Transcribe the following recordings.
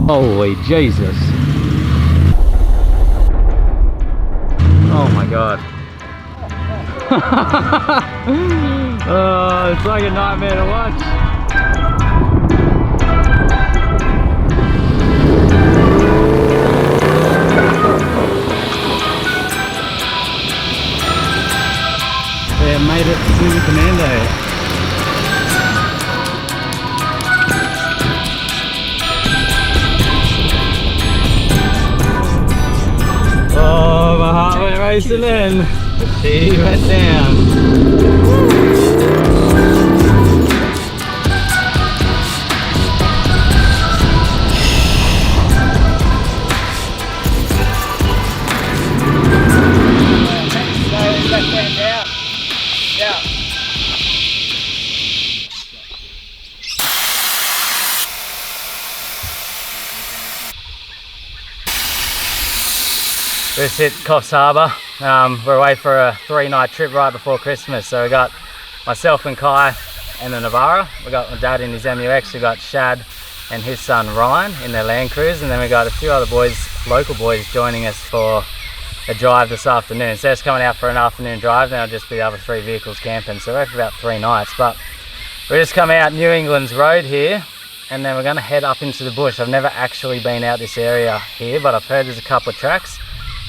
Holy Jesus. Oh my God. Oh, it's like a nightmare to watch. Yeah, made it to the Commando. Oh, my heart went racing in, but she went down. Just hit Coffs Harbour. We're away for a 3-night trip right before Christmas. So we got myself and Kai and the Navara. We got my dad in his MUX. We got Shad and his son Ryan in their Land Cruise, and then we got a few other boys, local boys, joining us for a drive this afternoon. So it's coming out for an afternoon drive. Then I'll just be the other 3 vehicles camping. So we're away for about 3 nights. But we just come out New England's road here, and then we're going to head up into the bush. I've never actually been out this area here, but I've heard there's a couple of tracks.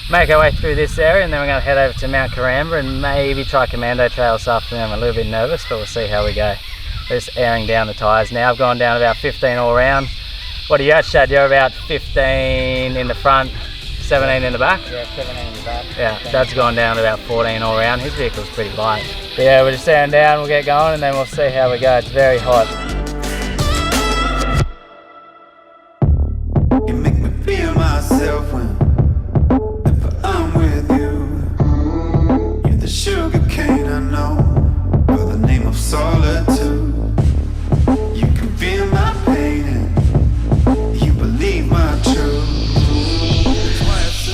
Make our way through this area, and then we're going to head over to Mount Kurama and maybe try Commando Trail this afternoon. I'm a little bit nervous, but we'll see how we go. We're just airing down the tyres now. I've gone down about 15 all round. What are you at, Shad? You're about 15 in the front, 17 in the back? Yeah, 17 in the back. Yeah, Dad's gone down to about 14 all round. His vehicle's pretty light. But yeah, we're just airing down, we'll get going, and then we'll see how we go. It's very hot. You make me feel myself when I'm with you. You're the sugar cane I know, by the name of solitude. You can feel my pain and you believe my truth.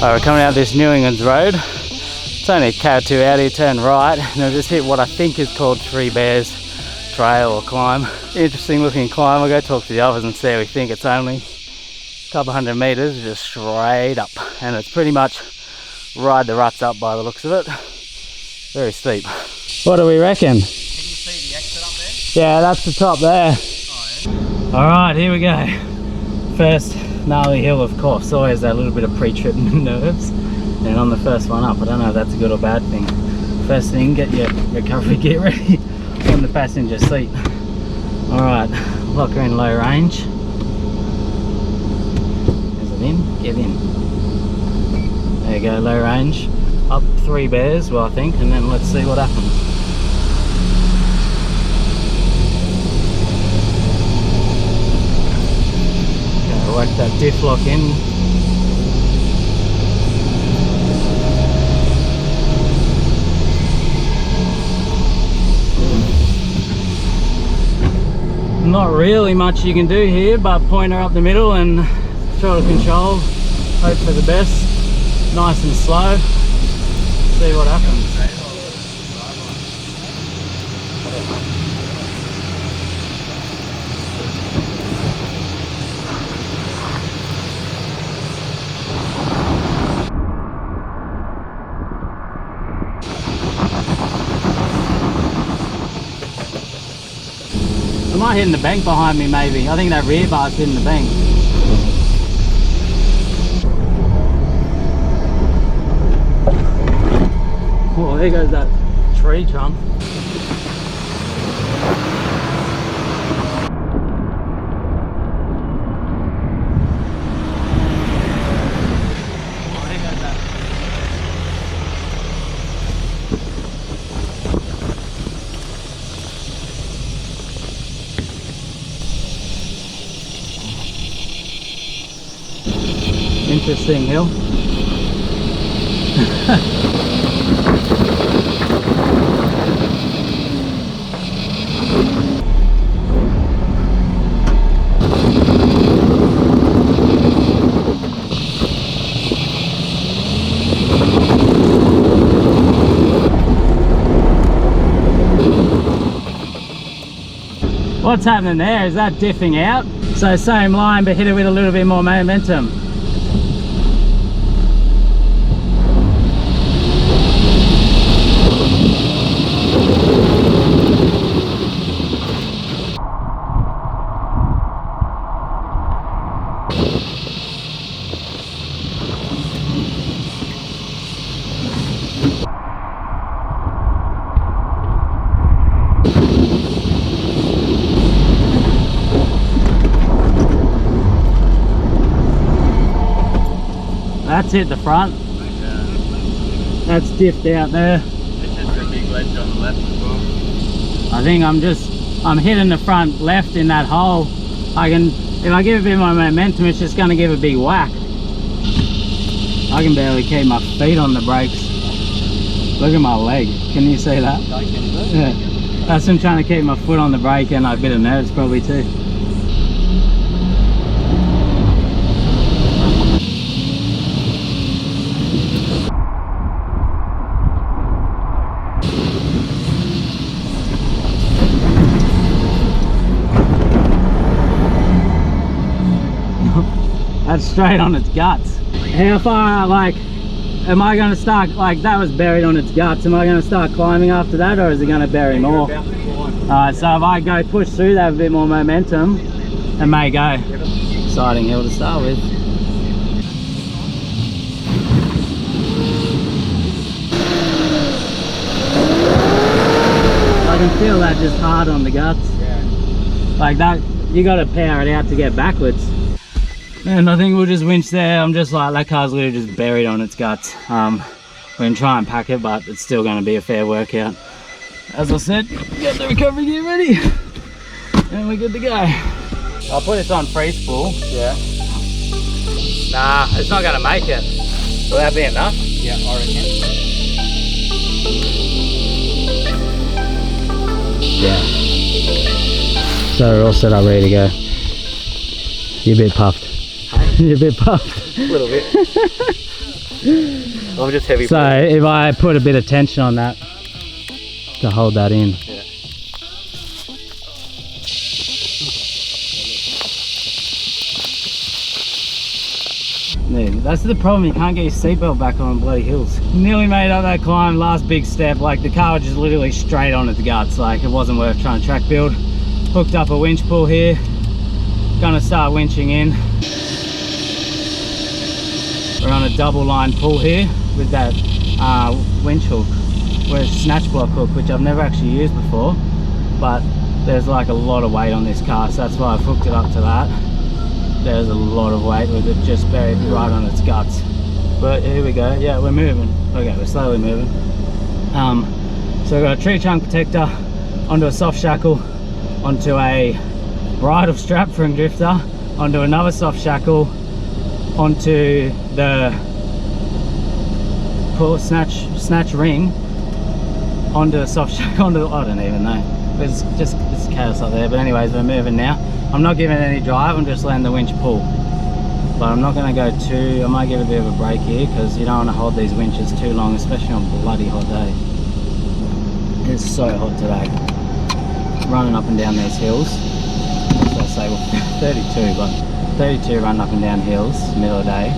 Alright, we're coming out this New England's road. It's only a K or 2 out here, turn right, and I'll just hit what I think is called Three Bears Trail or climb. Interesting looking climb. We'll go talk to the others and see how we think. It's only a couple 100 metres, just straight up, and it's pretty much ride the ruts up by the looks of it. Very steep. What do we reckon? Can you see the exit up there? Yeah, that's the top there. Oh, yeah. Alright, here we go. First gnarly hill, of course. Always that little bit of pre-trip nerves. And on the first one up, I don't know if that's a good or bad thing. First thing, get your recovery gear ready on the passenger seat. Alright, lock her in low range. Is it in? Get in. There you go, low range. Up 3 bears, well I think, and then let's see what happens. Okay, work that diff lock in. Not really much you can do here, but point her up the middle and throttle control. Hope for the best. Nice and slow. See what happens. I might hit in the bank behind me maybe. I think that rear bar's hitting the bank. Oh, there goes that tree trunk. Oh, there goes that. Interesting hill. What's happening there? Is that diffing out? So same line, but hit it with a little bit more momentum. That's hit the front. That's diffed out there. It's just a big ledge on the left as well. I think I'm hitting the front left in that hole. If I give a bit more momentum, it's just gonna give a big whack. I can barely keep my feet on the brakes. Look at my leg. Can you see that? Yeah. That's him trying to keep my foot on the brake and a bit of nerves probably too. That's straight on its guts. How far, like, am I going to start, like, that was buried on its guts, am I going to start climbing after that, or is it going to bury more? Alright, so if I go push through that with a bit more momentum, it may go. Exciting hill to start with. I can feel that just hard on the guts. Like that, you got to power it out to get backwards. And I think we'll just winch there. I'm just like, that car's literally just buried on its guts. We're gonna try and pack it, but it's still gonna be a fair workout. As I said, get the recovery gear ready, and we're good to go. I'll put this on free spool. Yeah. Nah, it's not gonna make it. Will that be enough? Yeah, I reckon. Yeah. So we're all set up, ready to go. You're a bit puffed. You're a bit puffed. A little bit. I'm just heavy. So if I put a bit of tension on that to hold that in. Yeah. Yeah, that's the problem, you can't get your seatbelt back on bloody hills. Nearly made up that climb, last big step. Like the car was just literally straight on its guts. Like it wasn't worth trying to track build. Hooked up a winch pull here. Gonna start winching in. We're on a double line pull here with that winch hook. We're a snatch block hook, which I've never actually used before, but there's like a lot of weight on this car, so that's why I've hooked it up to that. There's a lot of weight with it just buried right on its guts. But here we go, yeah, we're moving. Okay, we're slowly moving. So we've got a tree trunk protector onto a soft shackle, onto a bridle strap from drifter, onto another soft shackle, onto the pull snatch ring, onto a soft shackle, onto I don't even know. It's chaos up there. But anyways, we're moving now. I'm not giving it any drive, I'm just letting the winch pull. But I'm not going to go too, I might give a bit of a break here because you don't want to hold these winches too long, especially on a bloody hot day. It's so hot today. Running up and down these hills. So I say, well, 32, but 32 running up and down hills, middle of the day.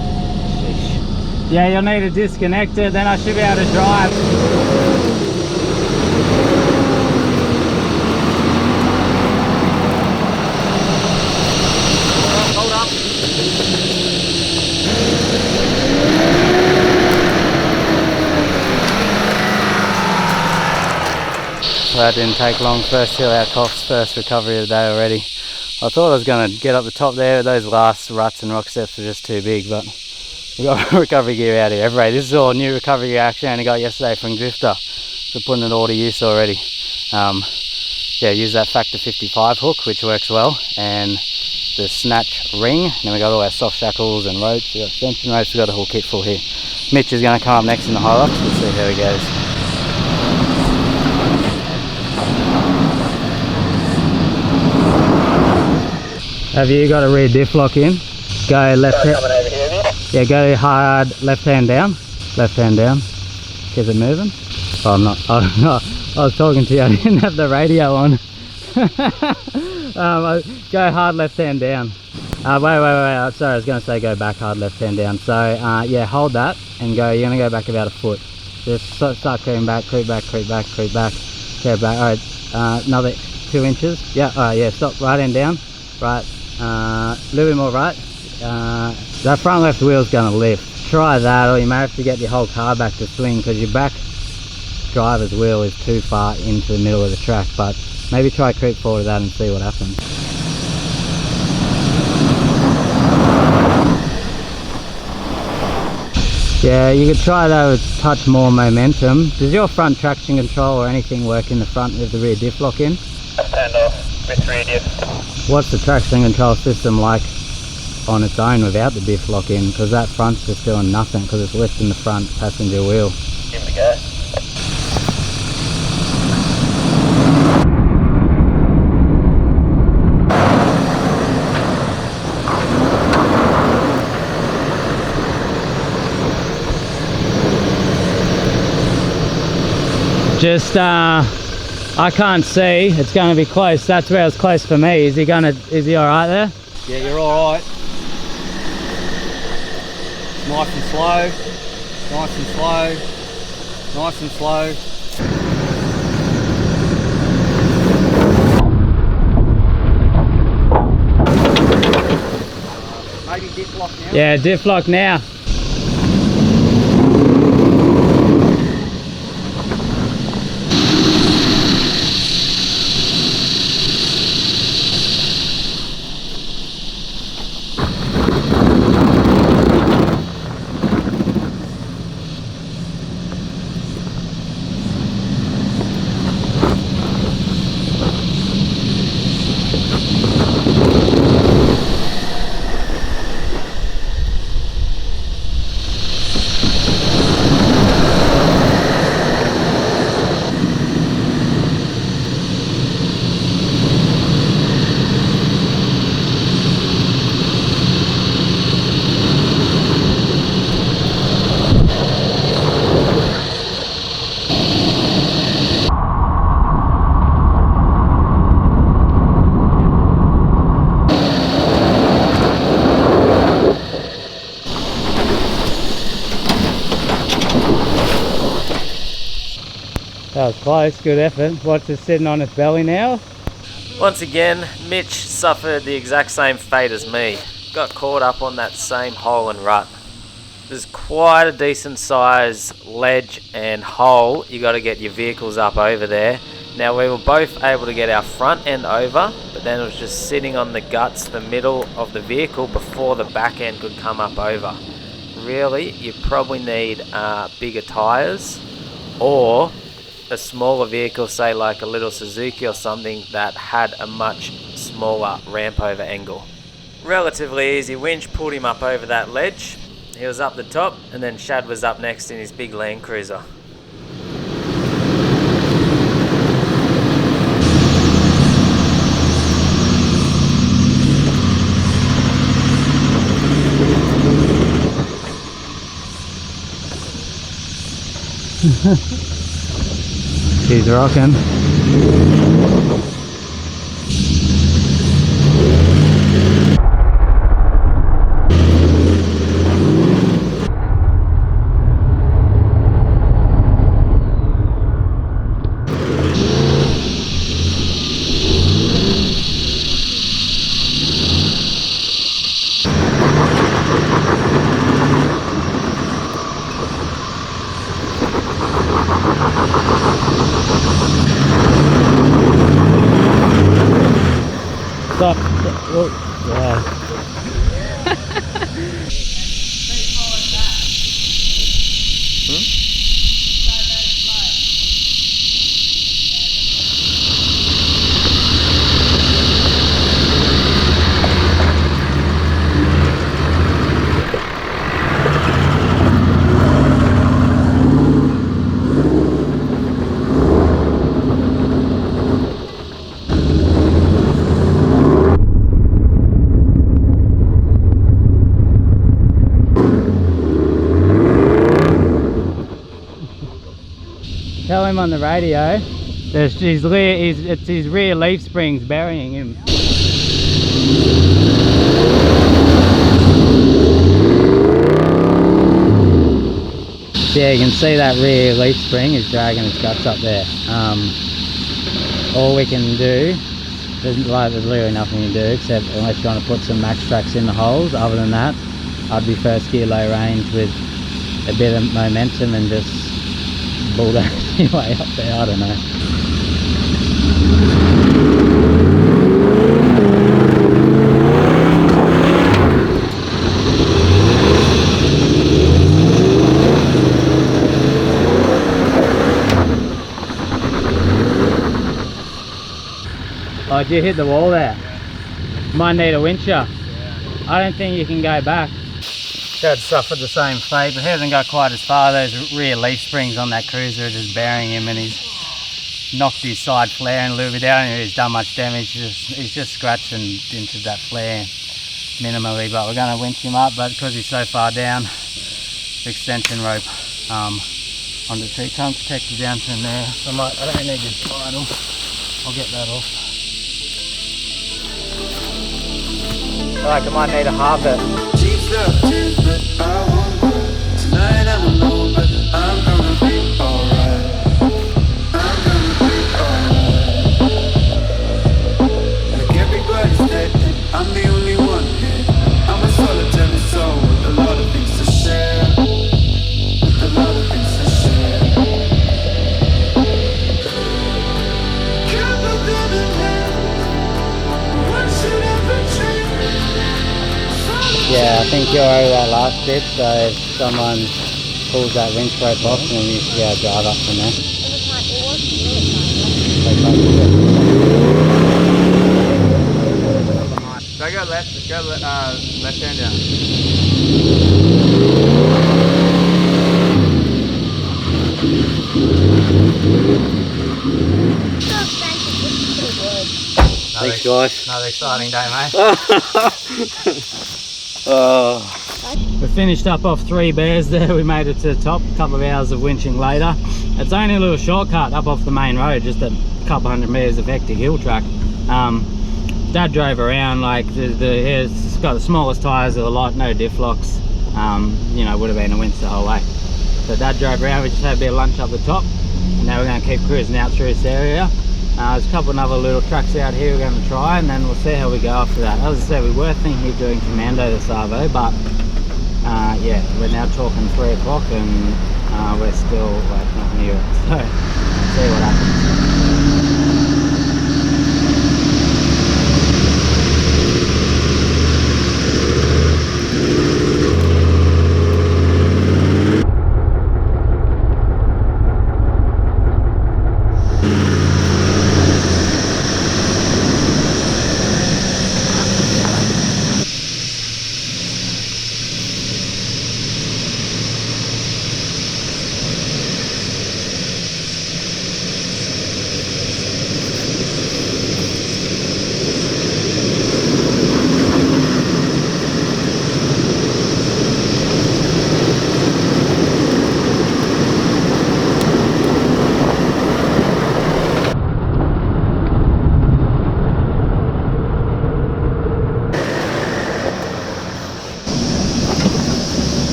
Sheesh. Yeah, you'll need to disconnect it, then I should be able to drive. Hold up. Well, that didn't take long. First hill out, Coffs, first recovery of the day already. I thought I was going to get up the top there, those last ruts and rock steps were just too big, but we got recovery gear out here. Everybody, this is all new recovery gear action I only got yesterday from Drifter, so putting it all to use already. Yeah, use that factor 55 hook, which works well, and the snatch ring. And then we got all our soft shackles and ropes. We got extension ropes. We got a whole kit full here. Mitch is going to come up next in the Hilux. We'll see how he goes. Have you got a rear diff lock in? Go left hand. Yeah, go hard left hand down. Left hand down. Is it moving? Oh, I'm not. I was talking to you. I didn't have the radio on. Go hard left hand down. Wait. Sorry, I was going to say go back hard left hand down. So yeah, hold that and go. You're going to go back about a foot. Just start creeping back, creep back. All right, another 2 inches. Yeah, all right, yeah, stop, right hand down. Right, a little bit more right. That front left wheel's going to lift. Try that, or you may have to get your whole car back to swing because your back driver's wheel is too far into the middle of the track. But maybe try creep forward with that and see what happens. Yeah, you could try that with a touch more momentum. Does your front traction control or anything work in the front with the rear diff lock in? And off with rear diff. What's the traction control system like on its own without the diff lock in? Because that front's just doing nothing because it's lifting the front passenger wheel. Give it a go. Just I can't see, it's going to be close. That's where it's close for me. Is he all right there? Yeah, you're all right. Nice and slow. Nice and slow. Nice and slow. Maybe diff lock now. Yeah, diff lock now. That was close, good effort. What's it sitting on its belly now? Once again, Mitch suffered the exact same fate as me. Got caught up on that same hole and rut. There's quite a decent size ledge and hole. You got to get your vehicles up over there. Now we were both able to get our front end over, but then it was just sitting on the guts, the middle of the vehicle before the back end could come up over. Really, you probably need bigger tyres or a smaller vehicle, say like a little Suzuki or something that had a much smaller ramp over angle. Relatively easy winch, pulled him up over that ledge. He was up the top and then Shad was up next in his big Land Cruiser. He's rocking. Stop. Oh, yeah. Tell him on the radio, it's his rear leaf springs burying him. So yeah, you can see that rear leaf spring is dragging its guts up there. All we can do, there's literally nothing you can do except unless you want to put some max tracks in the holes. Other than that, I'd be first gear low range with a bit of momentum and just bulldoze your way up there. I don't know. Oh, did you hit the wall there? Yeah. Might need a wincher. Yeah. I don't think you can go back. Chad suffered the same fate, but he hasn't got quite as far. Those rear leaf springs on that cruiser are just burying him, and he's knocked his side flare a little bit down. He's done much damage. He's just scratching into that flare minimally, but we're going to winch him up. But because he's so far down, the extension rope on the tree trunk protected down to there. So I don't need this bridle. I'll get that off. I like I might need a harvest. I won't go. Tonight I'm alone, but I'm gonna be alright. I'm gonna be alright. Like everybody's dead, and I'm the only one here. I'm a solitary soul with a lot of things to share. With a lot of things to share. Can't put them in hand. What should ever change? Yeah, I think you're over that last bit, so if someone pulls that winch rope off, then you should be able to drive up from there. So go left hand down. Thanks guys. Another exciting day, mate. Oh. We finished up off 3 bears there. We made it to the top, a couple of hours of winching later. It's only a little shortcut up off the main road, just a couple hundred metres of hectic hill track. Dad drove around, like it's got the smallest tyres of the lot, no diff locks. You know, would have been a winch the whole way. So Dad drove around, we just had a bit of lunch up the top, and now we're going to keep cruising out through this area. There's a couple of other little tracks out here we're going to try, and then we'll see how we go after that. As I said, we were thinking of doing Commando this Arvo, but yeah, we're now talking 3 o'clock and we're still like not near it, so see what happens.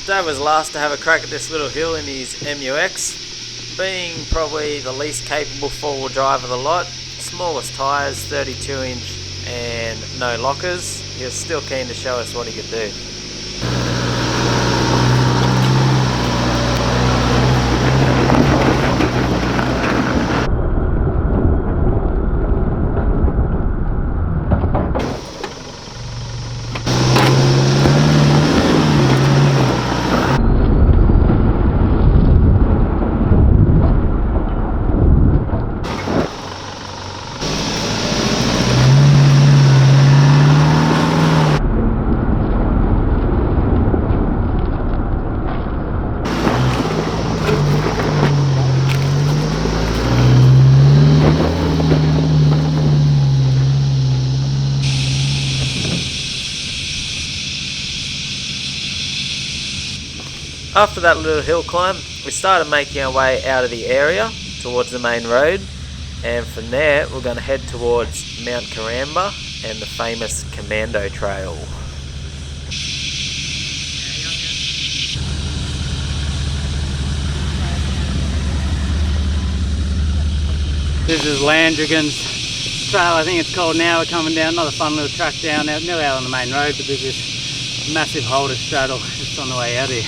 Dad was last to have a crack at this little hill in his MUX. Being probably the least capable 4-wheel drive of the lot, smallest tyres, 32 inch and no lockers, he was still keen to show us what he could do. After that little hill climb, we started making our way out of the area towards the main road, and from there we're going to head towards Mount Karamba and the famous Commando Trail. This is Landrigan's trail, I think it's called now. We're coming down, another fun little track down now, nearly out on the main road, but there's this massive hole to straddle just on the way out here.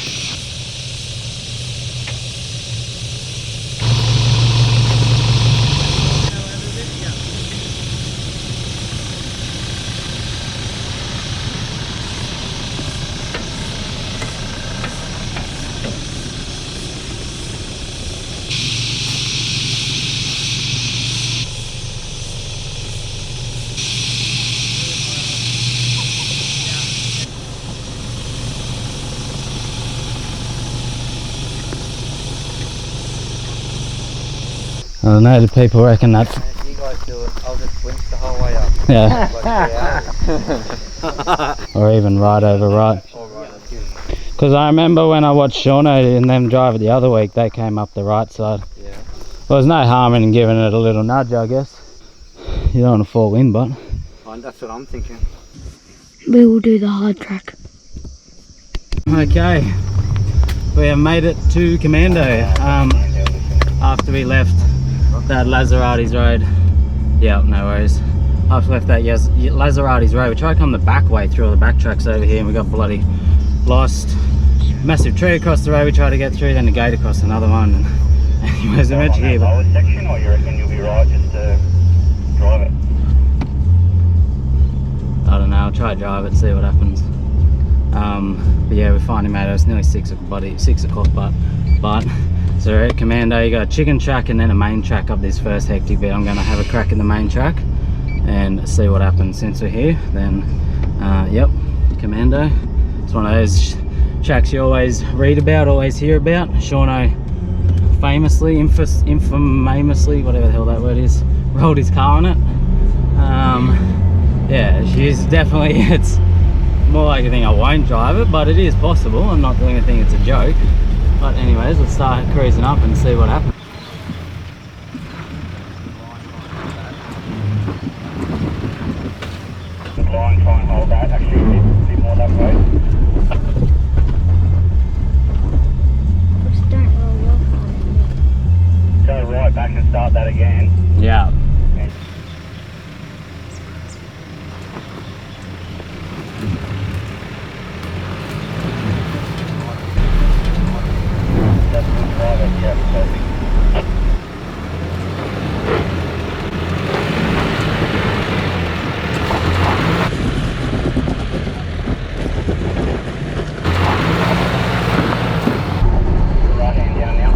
I don't know, the people reckon that. You guys do it, I'll just winch the whole way up. Yeah. Or even right over right. Because I remember when I watched Shauno and them drive it the other week, they came up the right side. Yeah. Well, there's no harm in giving it a little nudge, I guess. You don't want to fall in, but. That's what I'm thinking. We will do the hard track. Okay, we have made it to Commando after we left that Lazarati's road. Yeah, no worries. After we left that Lazarati's road, we tried to come the back way through all the back tracks over here and we got bloody lost. Massive tree across the road we tried to get through, then the gate across another one. And anyways, eventually here. Lower section, or you reckon you'll be right just to drive it? I don't know, I'll try to drive it, see what happens. But yeah, we finally made it. It's nearly 6 o'clock, but so we're at Commando. You got a chicken track and then a main track up this first hectic bit. I'm going to have a crack in the main track and see what happens since we're here. Then, yep, Commando. It's one of those tracks you always read about, always hear about. Shauno famously, infamously, whatever the hell that word is, rolled his car on it. Yeah, she's definitely, it's more like I think I won't drive it, but it is possible. I'm not doing anything, it's a joke. But anyways, let's start cruising up and see what happens. The line, try and hold that, actually a bit more that way. Just don't roll your car. Go right back and start that again. Yeah. That's good driving, yeah, perfect. Right hand down now.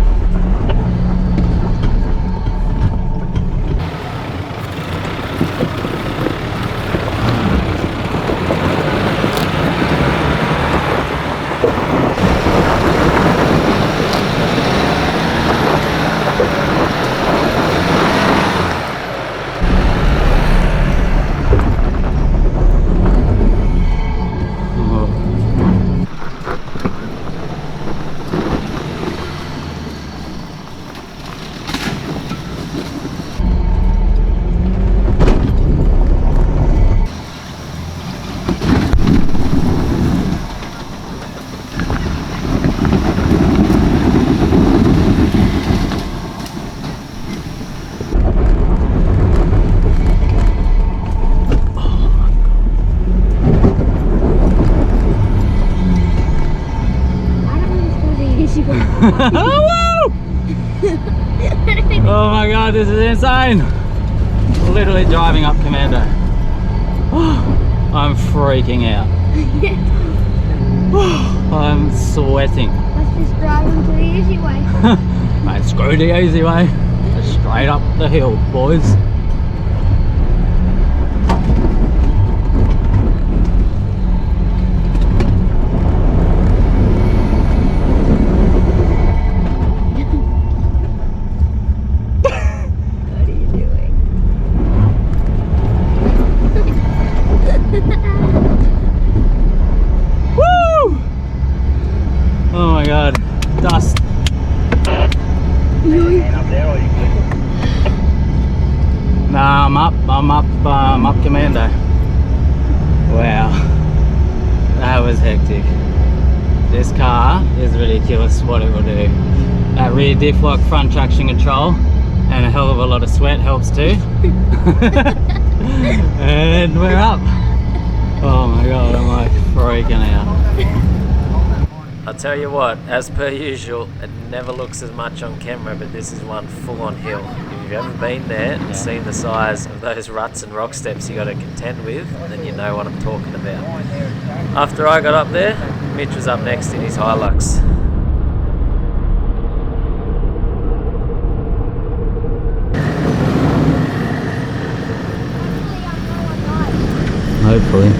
Oh my god, this is insane! Literally driving up Commando. I'm freaking out. I'm sweating. Let's just drive into the easy way. Mate, screw the easy way. Just straight up the hill, boys. Oh my god, dust. Hand up there, or you good? Nah, I'm up Commando. Wow, that was hectic. This car is ridiculous what it will do. That rear diff lock, front traction control, and a hell of a lot of sweat helps too. And we're up. Oh my god, I'm like freaking out. I'll tell you what, as per usual, it never looks as much on camera, but this is one full-on hill. If you've ever been there and seen the size of those ruts and rock steps you got to contend with, then you know what I'm talking about. After I got up there, Mitch was up next in his Hilux. Hopefully.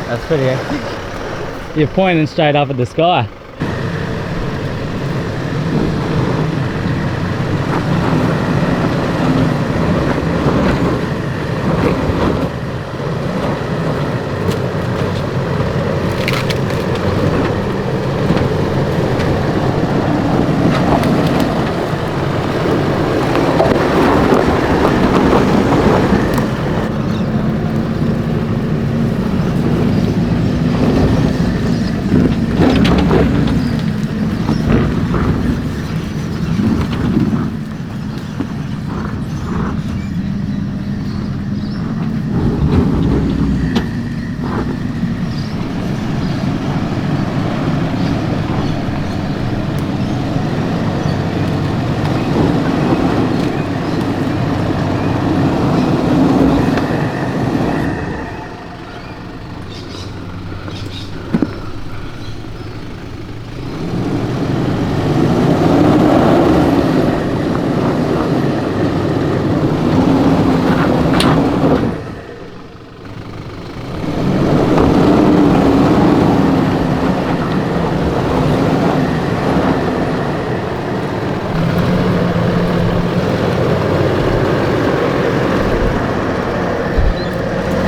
That's pretty hectic. You're pointing straight up at the sky.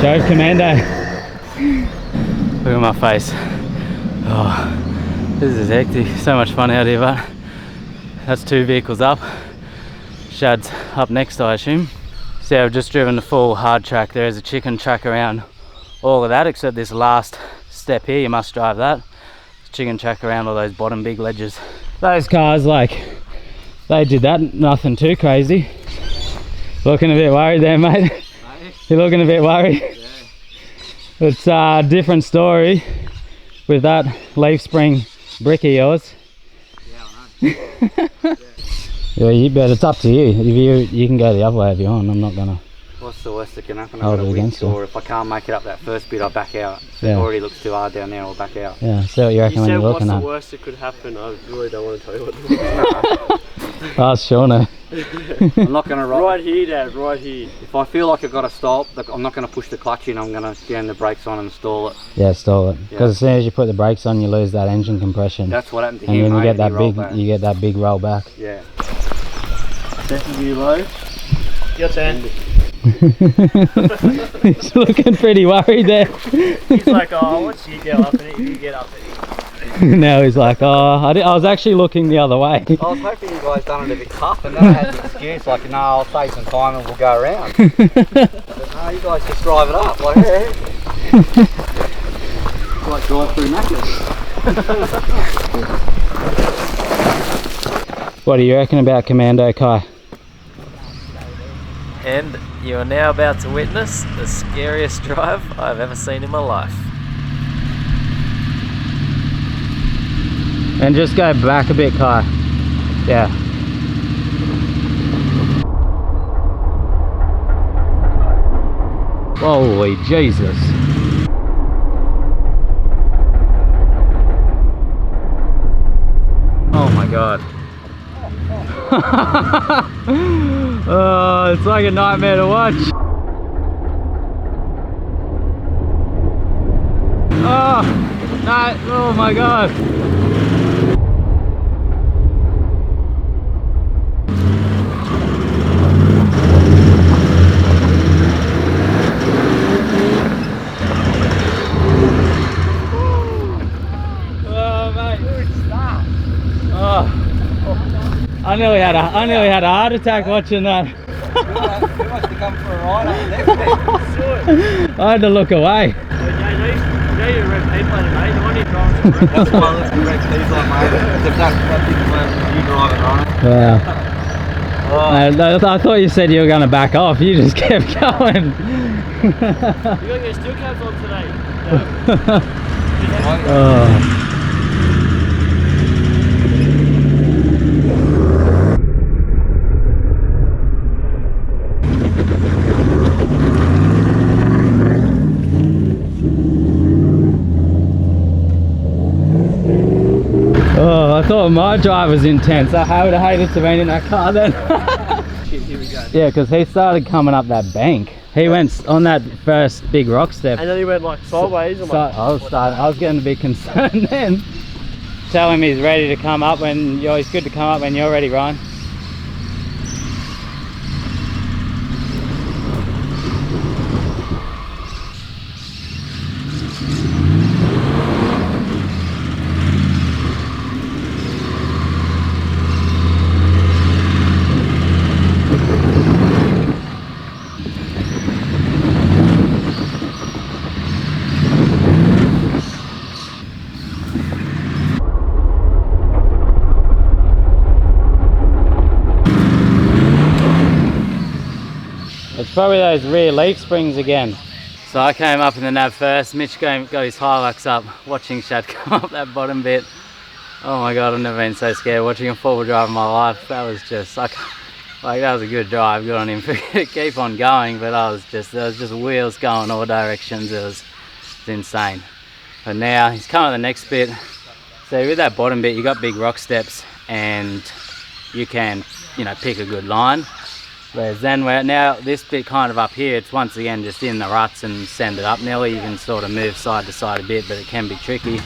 Drove Commando. Look at my face. Oh, this is hectic. So much fun out here, but that's 2 vehicles up. Shad's up next, I assume. See, I've just driven the full hard track. There is a chicken track around all of that, except this last step here, you must drive that. Chicken track around all those bottom big ledges. Those cars, like, they did that, nothing too crazy. Looking a bit worried there, mate. You're looking a bit worried. Yeah. It's a different story with that leaf spring brick of yours. Yeah, I know. Yeah, but it's up to you. If you can go the other way if you want. I'm not gonna. What's the worst that can happen? Hold I've got it a against wind, you. or if I can't make it up that first bit, I back out. If Yeah. it already looks too hard down there, I'll back out. Yeah, see what you reckon You when said you're what's looking the at. worst that could happen. I really don't want to tell you what the Ask Shauna. I'm not going to right here, Dad, right here. If I feel like I've got to stop, I'm not going to push the clutch in. I'm going to jam the brakes on and stall it. Yeah, stall it. Because Yeah. as soon as you put the brakes on, you lose that engine compression. That's what happened to and him. then you mate, get that he rolled big, back. you get that big roll back. Yeah. Definitely low. Your turn. He's looking pretty worried there. He's like, oh, once you get up in it, you get up in it. Now he's like, oh, I was actually looking the other way. I was hoping you guys done it a bit tough, and then I had the excuse like, no, I'll save some time and we'll go around. But no, you guys just drive it up. Like, yeah. It's like drive through Macca's. What do you reckon about Commando, Kai? And you are now about to witness the scariest drive I've ever seen in my life. And just go back a bit, Kai. Yeah. Holy Jesus. Oh my God. Oh, it's like a nightmare to watch. Oh, no, oh my god. Oh, mate. Oh. I nearly had a heart attack watching that. You must have come for a ride on the next bit. I had to look away. You red people in mate. The one you driving some red. That's why I look at Rex diesel, mate. If that big one, you drive it, right? Wow. I thought you said you were going to back off. You just kept going. You got your steel caps on today. Oh. Oh, I thought my drive was intense. I would have hated to be in that car then. Shit, here we go. Yeah, because he started coming up that bank. He went on that first big rock step. And then he went like sideways. So I was getting a bit concerned then. Tell him he's ready to come up when he's good to come up when you're ready, Ryan. It's probably those rear leaf springs again. So I came up in the nav first. Mitch got his Hilux up, watching Shad come up that bottom bit. Oh my god, I've never been so scared watching a four-wheel drive in my life. That was just like that was a good drive. Good on him for keep on going, but there was just wheels going all directions. It was insane. But now he's coming to the next bit. So with that bottom bit, you got big rock steps, and you can, pick a good line. Whereas then now this bit kind of up here, it's once again just in the ruts and send it up nearly. You can sort of move side to side a bit, but it can be tricky.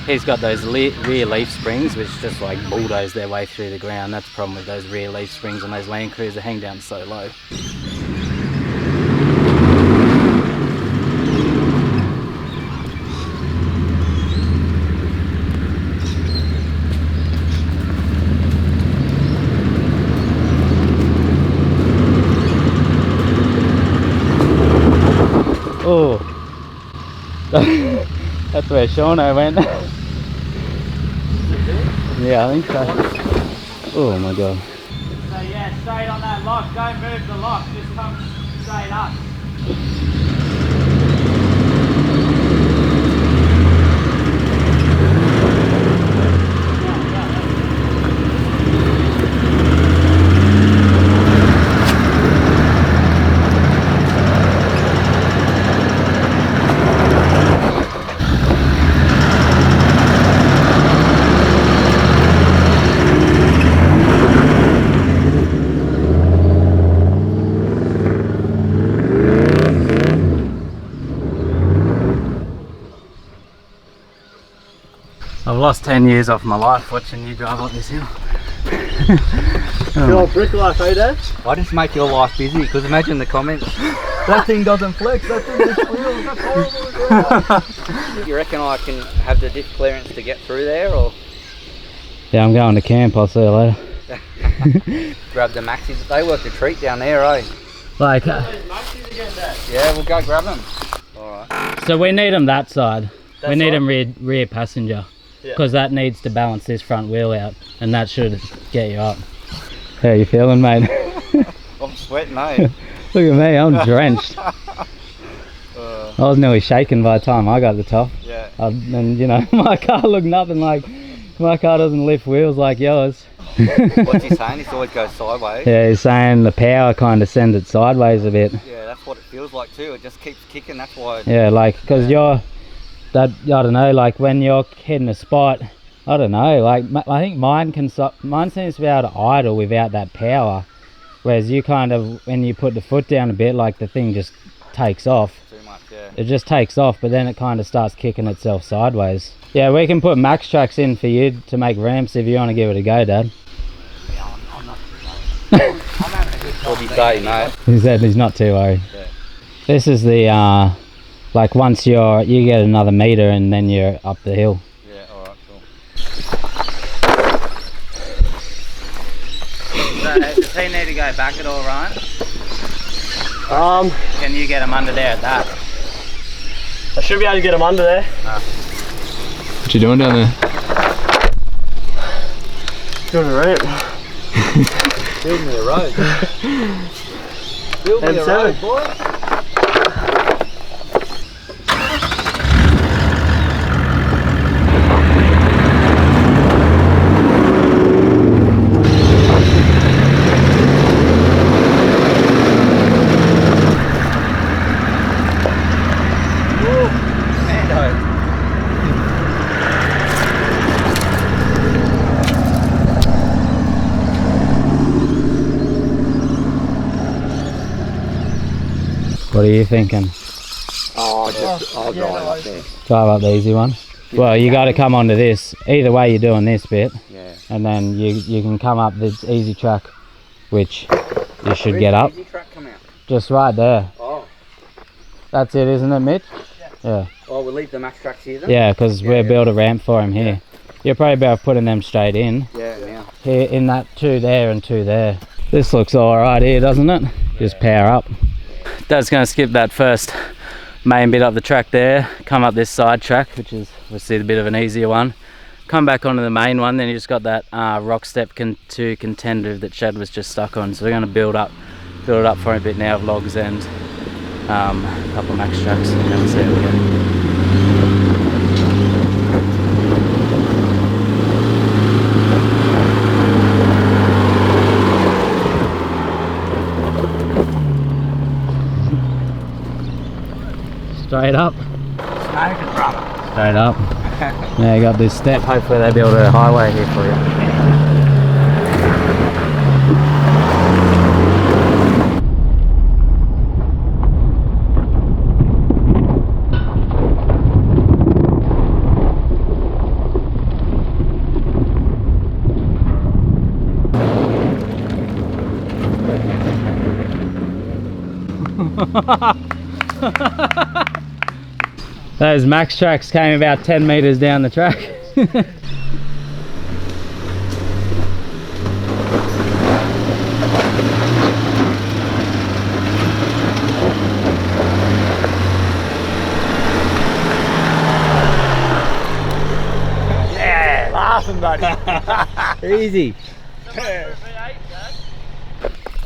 He's got those rear leaf springs, which just like bulldoze their way through the ground. That's the problem with those rear leaf springs on those Land Cruisers. They hang down so low. Oh, that's where Shauno went. Yeah, I think so. Oh my god. So yeah, straight on that lock. Don't move the lock. Just come straight up. I've lost 10 years off my life watching you drive up this hill. Your brick life, eh, Dad? I just make your life busy, because imagine the comments. That thing doesn't flex, that thing just wheels, that's horrible. You reckon I can have the dip clearance to get through there, or? Yeah, I'm going to camp, I'll see you later. Grab the maxis, they work a treat down there, eh? Like, Yeah, we'll go grab them. Alright. so we need them that side. That we need side? them rear passenger. Yeah. Because that needs to balance this front wheel out, and that should get you up. How you feeling, mate? I'm sweating, eh? Look at me, I'm drenched. I was nearly shaking by the time I got to the top. Yeah. And my car looked nothing like, my car doesn't lift wheels like yours. What's he saying? It always goes sideways. Yeah, he's saying the power kind of sends it sideways a bit. Yeah, that's what it feels like too. It just keeps kicking, that's why. Yeah, like, because I don't know, like when you're hitting a spot, I don't know, like I think mine seems to be able to idle without that power, Whereas you kind of, when you put the foot down a bit, like the thing just takes off. Too much, yeah. It just takes off, but then it kind of starts kicking itself sideways. Yeah, we can put max tracks in for you to make ramps if you want to give it a go, Dad. What do you say, mate? He said he's not too worried. Yeah. This is the, like once you get another meter and then you're up the hill. Yeah, alright, cool. So, does he need to go back at all, Ryan? Can you get him under there at that? I should be able to get him under there. What you doing down there? Doing a ramp. Build me a road. Build me a road, boy. What are you thinking? I'll drive up there. Drive up the easy one? Well, you got to come onto this. Either way, you're doing this bit. Yeah. And then you can come up the easy track, which you should get up. Where's the easy track come out? Just right there. Oh. That's it, isn't it, Mitch? Yeah. Oh, we'll leave the max tracks here then? Yeah, because we'll build a ramp for him here. You're probably better off putting them straight in. Yeah, now. Here, in that 2 there and 2 there. This looks alright here, doesn't it? Just power up. Dad's going to skip that first main bit up the track there, come up this side track, which is obviously a bit of an easier one, come back onto the main one, then you just got that rock step to contender that Shad was just stuck on. So we're going to build it up for a bit now of logs and a couple of max tracks, and then we'll see how we go. Straight up. Straight up. Yeah, you got this step. Hopefully they build a highway here for you. Those max tracks came about 10 meters down the track. Yeah, laughing, buddy. Easy.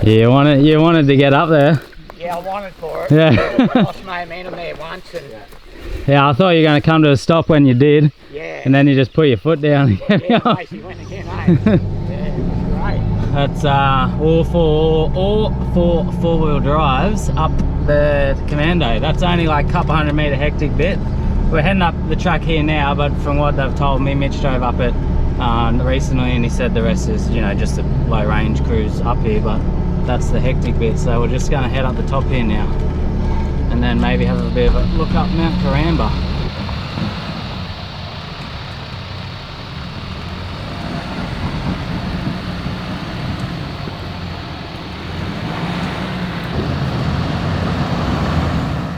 You wanted to get up there. Yeah, I wanted for it. Yeah. Lost my momentum there once, and Yeah, I thought you were going to come to a stop when you did. yeah, And then you just put your foot down and get yeah, up. basically went again, eh? Yeah, it was great. That's all four four-wheel drives up the Commando. That's only like a couple 100 meter hectic bit. We're heading up the track here now, but from what they've told me, Mitch drove up it recently and he said the rest is, you know, just a low range cruise up here, but that's the hectic bit. So we're just going to head up the top here now and then maybe have a bit of a look up Mount Karamba.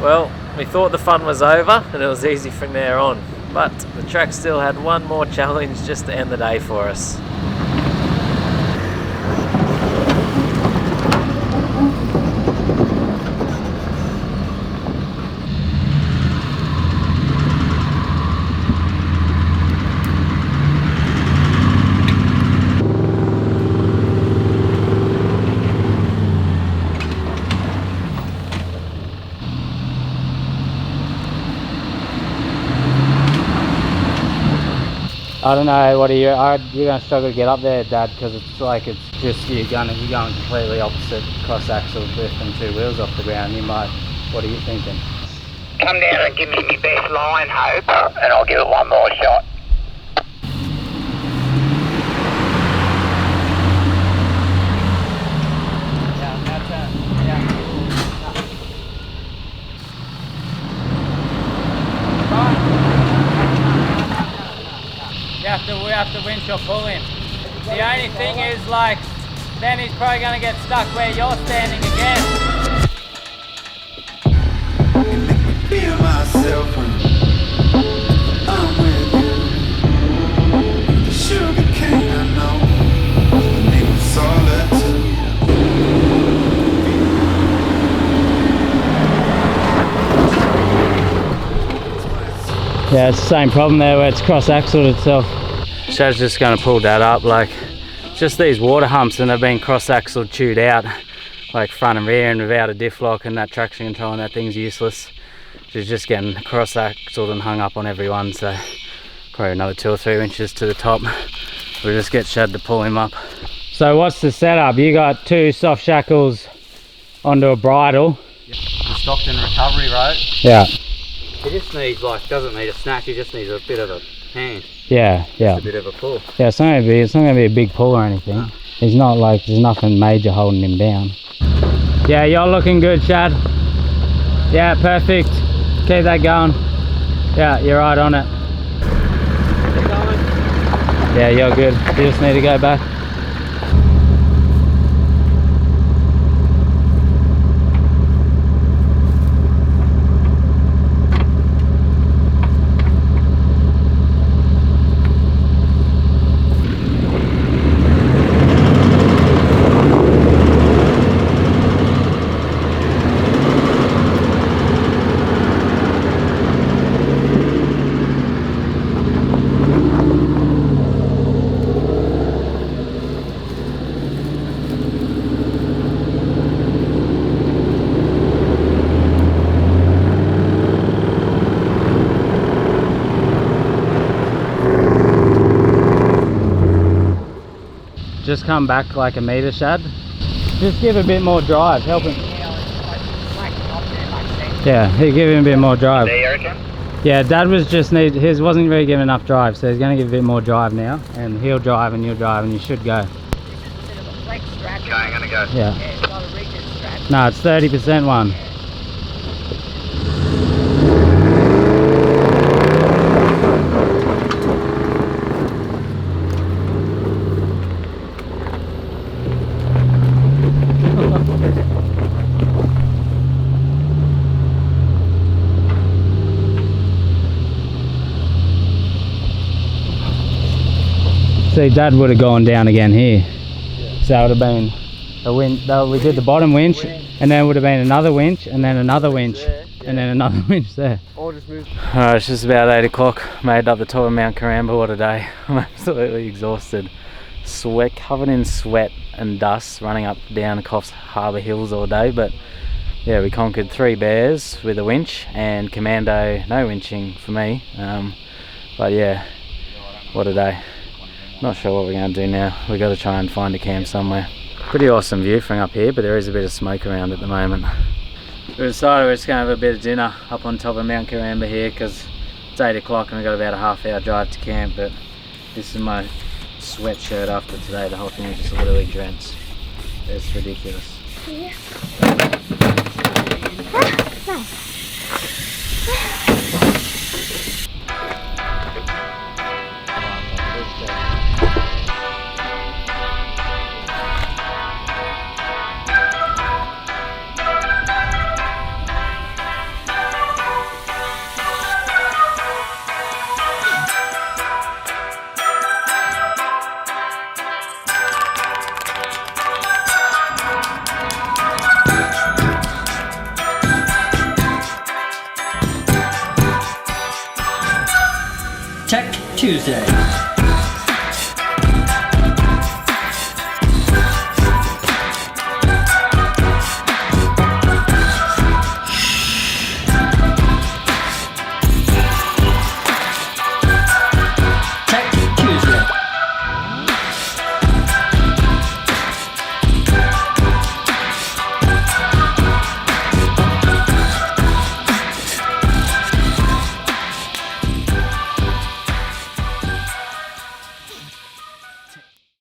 Well, we thought the fun was over and it was easy from there on, but the track still had one more challenge just to end the day for us. I don't know, what are you, you're going to struggle to get up there, Dad, because it's like, it's just, you're going completely opposite cross-axle drift and two wheels off the ground. You might, what are you thinking? Come down and give me my best line, Hope, and I'll give it one more shot. we have to winch or pull him. The only thing is, like, then he's probably going to get stuck where you're standing again. You make me feel myself when I'm with you. The sugar cane I know, the name of solitude. Yeah, it's the same problem there where it's cross-axled itself. Shad's just going to pull that up, like, just these water humps, and they've been cross-axled chewed out, like front and rear, and without a diff lock and that traction control, and that thing's useless. She's just getting cross-axled and hung up on every one, so probably another 2 or 3 inches to the top. We'll just get Shad to pull him up. So what's the setup? You got 2 soft shackles onto a bridle. The Stockton recovery rope. Yeah. He just needs, like, doesn't need a snatch, he just needs a bit of a hand. Yeah, yeah. Just a bit of a pull. Yeah, it's not gonna be a big pull or anything. No. He's not like, there's nothing major holding him down. Yeah, you're looking good, Shad. Yeah, perfect. Keep that going. Yeah, you're right on it. Keep going. Yeah, you're good. You just need to go back. Just come back like a metre, Shad. Just give a bit more drive, help him. Yeah, give him a bit more drive. Yeah, Dad was just his wasn't really giving enough drive, so he's going to give a bit more drive now, and he'll drive and you'll drive and you should go. Okay, I'm gonna go. Yeah. No, it's 30% one. See, Dad would have gone down again here. Yeah. So that would have been a winch. We did the bottom winch, and then it would have been another winch, and then another winch, and then another winch there. Or just move. Alright, it's just about 8 o'clock. Made up the top of Mount Caramba. What a day. I'm absolutely exhausted. Sweat, covered in sweat and dust, running up down Coffs Harbour hills all day. But yeah, we conquered 3 bears with a winch, and Commando, no winching for me. But yeah, what a day. Not sure what we're going to do now. We've got to try and find a camp somewhere. Pretty awesome view from up here, but there is a bit of smoke around at the moment. We decided we're just going to have a bit of dinner up on top of Mount Kurama here, because it's 8 o'clock and we've got about a half-hour drive to camp. But this is my sweatshirt after today. The whole thing is just literally drenched. It's ridiculous. Yeah. Tech Tuesday.